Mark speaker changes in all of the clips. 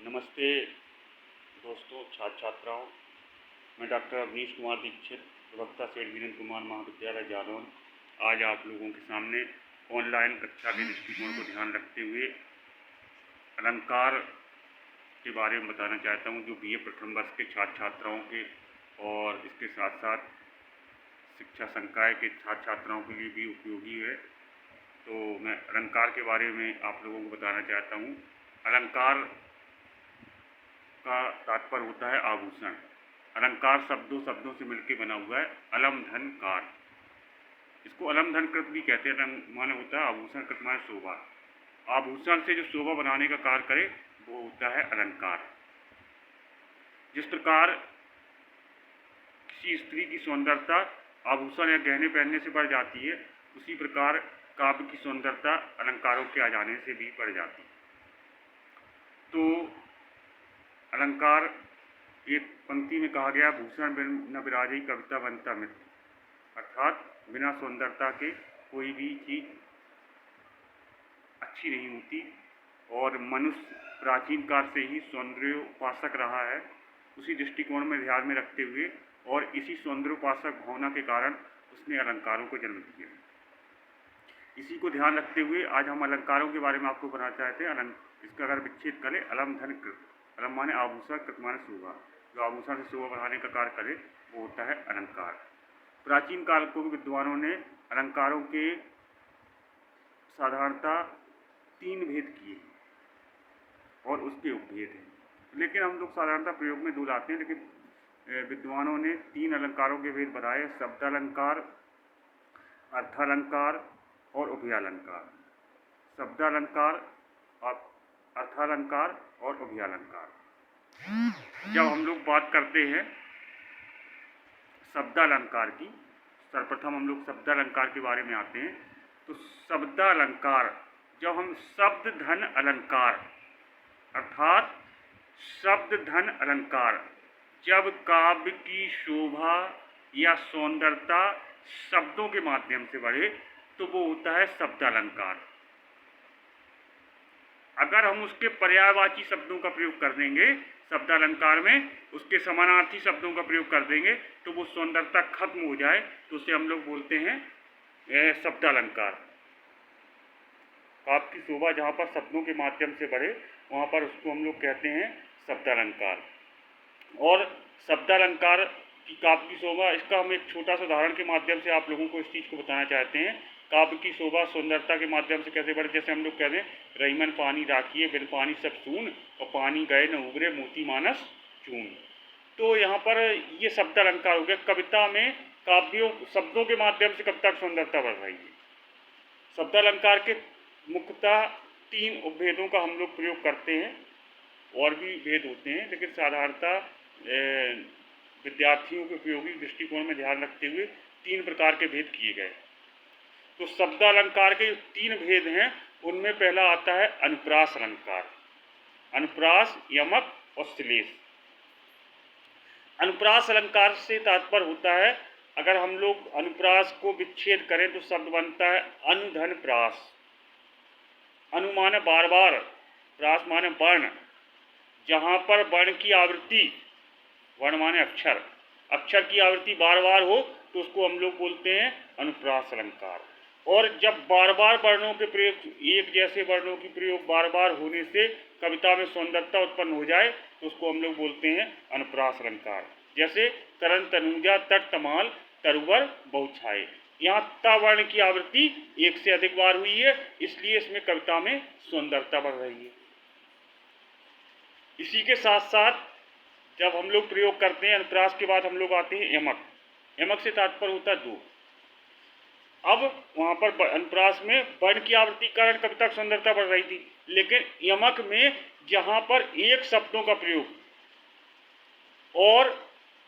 Speaker 1: नमस्ते दोस्तों, छात्र छात्राओं। मैं डॉक्टर अवनीश कुमार दीक्षित, प्रवक्ता सेठ वीरेंद्र कुमार महाविद्यालय जालौन, आज आप लोगों के सामने ऑनलाइन कक्षा के दृष्टिकोण को ध्यान रखते हुए अलंकार के बारे में बताना चाहता हूं, जो बीए प्रथम वर्ष के छात्र छात्राओं के और इसके साथ साथ शिक्षा संकाय के छात्र छात्राओं के लिए भी उपयोगी है। तो मैं अलंकार के बारे में आप लोगों को बताना चाहता हूँ। अलंकार का तात्पर्य होता है आभूषण। अलंकार शब्दों से मिलकर बना हुआ है। अलम धन कार, इसको अलम धन कृत भी कहते हैं। माने होता है आभूषण, कृत माने शोभा। आभूषण से जो शोभा बनाने का कार्य करे वो होता है अलंकार। जिस प्रकार किसी स्त्री की सौंदर्यता आभूषण या गहने पहनने से बढ़ जाती है, उसी प्रकार काव्य की सौंदर्यता अलंकारों के आ जाने से भी बढ़ जाती है। तो अलंकार एक पंक्ति में कहा गया, भूषण बिन न विराजई कविता बनता मित्र, अर्थात बिना सौंदर्यता के कोई भी चीज अच्छी नहीं होती। और मनुष्य प्राचीन काल से ही सौंदर्योपासक रहा है। उसी दृष्टिकोण में ध्यान में रखते हुए और इसी सौंदर्योपासक भावना के कारण उसने अलंकारों को जन्म दिया। इसी को ध्यान रखते हुए आज हम अलंकारों के बारे में आपको बताना चाहते हैं। इसका अगर विच्छेद करें, अलम धन कृत, अलम माने आभूषण, कृत माने शोभा। जो आभूषण से शोभा बढ़ाने का कार्य करे वो होता है अलंकार। प्राचीन काल को विद्वानों ने अलंकारों के साधारणता 3 भेद किए और उसके उपभेद हैं। लेकिन हम लोग साधारणतः प्रयोग में 2 लाते हैं, लेकिन विद्वानों ने 3 अलंकारों के भेद बताए: शब्दालंकार, अर्थालंकार और उभयालंकार। शब्दालंकार, अर्थालंकार और उभयालंकार। जब हम लोग बात करते हैं शब्दालंकार की, सर्वप्रथम हम लोग शब्दालंकार के बारे में आते हैं। तो शब्दालंकार, जब हम शब्द धन अलंकार अर्थात शब्द धन अलंकार, जब काव्य की शोभा या सौंदर्यता शब्दों के माध्यम से बढ़े तो वो होता है शब्दालंकार। अगर हम उसके पर्यायवाची शब्दों का प्रयोग कर देंगे शब्दालंकार में, उसके समानार्थी शब्दों का प्रयोग कर देंगे तो वो सौंदर्यता खत्म हो जाए तो उसे हम लोग बोलते हैं शब्दालंकार। काव्य की शोभा जहाँ पर शब्दों के माध्यम से बढ़े वहाँ पर उसको हम लोग कहते हैं शब्दालंकार। और शब्दालंकार की काव्य की शोभा, इसका हम एक छोटा सा उदाहरण के माध्यम से आप लोगों को इस चीज़ को बताना चाहते हैं। काव्य की शोभा सौंदर्यता के माध्यम से कैसे बढ़े, जैसे हम लोग कहते हैं, रहीमन पानी राखिए बिन पानी सब सून, और पानी गए न उबरे मोती मानस चून। तो यहाँ पर ये शब्दालंकार हो गया। कविता में काव्यों शब्दों के माध्यम से कविता की सौंदर्यता बढ़ रही है। शब्दालंकार के मुख्यतः 3 उपभेदों का हम लोग प्रयोग करते हैं। और भी भेद होते हैं, लेकिन साधारणतः विद्यार्थियों के उपयोगी दृष्टिकोण में ध्यान रखते हुए 3 प्रकार के भेद किए गए। तो शब्दालंकार के जो 3 भेद हैं उनमें पहला आता है अनुप्रास अलंकार। अनुप्रास, यमक और श्लेष। अनुप्रास अलंकार से तात्पर्य होता है, अगर हम लोग अनुप्रास को विच्छेद करें तो शब्द बनता है अनुधन प्रास। अनु माने बार बार, प्रास माने वर्ण। जहाँ पर वर्ण की आवृत्ति, वर्ण माने अक्षर, अक्षर की आवृत्ति बार बार हो तो उसको हम लोग बोलते हैं अनुप्रास अलंकार। और जब बार बार वर्णों के प्रयोग, एक जैसे वर्णों की प्रयोग बार बार होने से कविता में सौंदर्यता उत्पन्न हो जाए तो उसको हम लोग बोलते हैं अनुप्रास अलंकार। जैसे तरन तनुजा तट तमाल तरुवर बहुछाए, यहाँ ता वर्ण की आवृत्ति 1 से अधिक बार हुई है, इसलिए इसमें कविता में सौंदर्यता बढ़ रही है। इसी के साथ साथ जब हम लोग प्रयोग करते हैं अनुप्रास के बाद हम लोग आते हैं यमक। यमक से तात्पर्य होता है 2। अब वहाँ पर अनुप्रास में वर्ण की आवृत्ति कारण कविता की सौंदर्यता बढ़ रही थी, लेकिन यमक में जहाँ पर एक शब्दों का प्रयोग और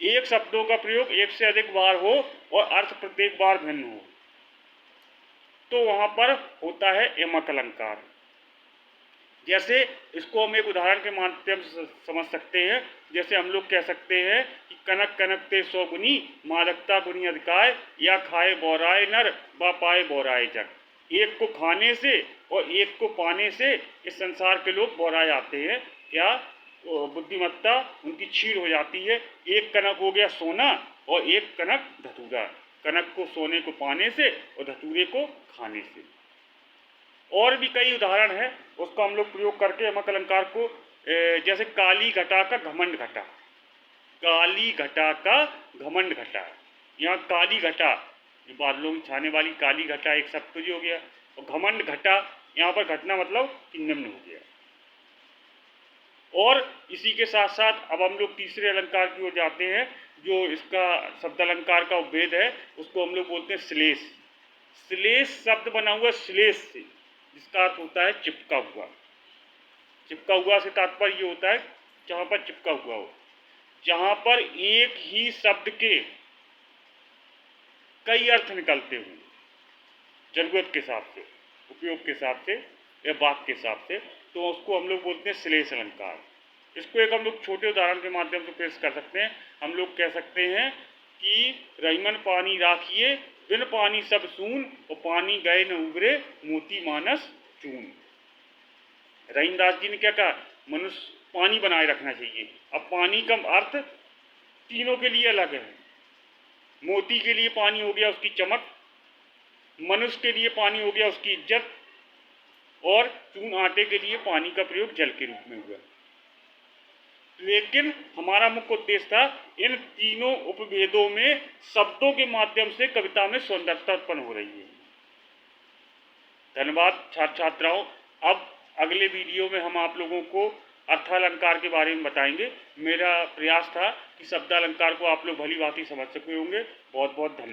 Speaker 1: एक शब्दों का प्रयोग 1 से अधिक बार हो और अर्थ प्रत्येक बार भिन्न हो, तो वहाँ पर होता है यमक अलंकार। जैसे इसको हम एक उदाहरण के माध्यम से समझ सकते हैं। जैसे हम लोग कह सकते हैं कि कनक कनक ते 100 गुनी, मादकता गुनी अधिकाय, या खाए बौराए नर व पाए बौराए जग। एक को खाने से और एक को पाने से इस संसार के लोग बौरा जाते हैं। क्या? बुद्धिमत्ता उनकी छीड़ हो जाती है। एक कनक हो गया सोना और एक कनक धतूरा, कनक को सोने को पाने से और धतूरे को खाने से। और भी कई उदाहरण है, उसका हम लोग प्रयोग करके यमक अलंकार को, जैसे काली घटा का घमंड घटा, काली घटा का घमंड घटा। यहाँ काली घटा जो बादलों की छाने वाली काली घटा एक शब्द हो गया, और घमंड घटा यहाँ पर घटना मतलब कि निम्न हो गया। और इसी के साथ साथ अब हम लोग तीसरे अलंकार की ओर जाते हैं, जो इसका शब्द अलंकार का उपभेद है, उसको हम लोग बोलते हैं श्लेष। श्लेष शब्द बना हुआ श्लेष से, जिसका अर्थ होता है चिपका हुआ। चिपका हुआ से तात्पर्य ये होता है जहाँ पर चिपका हुआ हो, जहाँ पर एक ही शब्द के कई अर्थ निकलते हुए, जरूरत के हिसाब से, उपयोग के हिसाब से या वाक्य के हिसाब से, तो उसको हम लोग बोलते हैं श्लेष अलंकार। इसको एक हम लोग छोटे उदाहरण के माध्यम से पेश कर सकते हैं। हम लोग कह सकते हैं कि रहीमन पानी राखिए, बिन पानी सब सून, और पानी गए न उबरे, मोती मानस चून। रहीमदास जी ने क्या कहा, मनुष्य पानी बनाए रखना चाहिए। अब पानी का अर्थ तीनों के लिए अलग है। मोती के लिए पानी हो गया उसकी चमक, मनुष्य के लिए पानी हो गया उसकी इज्जत, और चून आटे के लिए पानी का प्रयोग जल के रूप में हुआ। लेकिन हमारा मुख्य उद्देश्य था इन तीनों उपभेदों में शब्दों के माध्यम से कविता में सौंदर्यता उत्पन्न हो रही है। धन्यवाद छात्र छात्राओं। अब अगले वीडियो में हम आप लोगों को अर्थालंकार के बारे में बताएंगे। मेरा प्रयास था कि शब्दालंकार को आप लोग भली भांति समझ सके होंगे। बहुत बहुत धन्यवाद।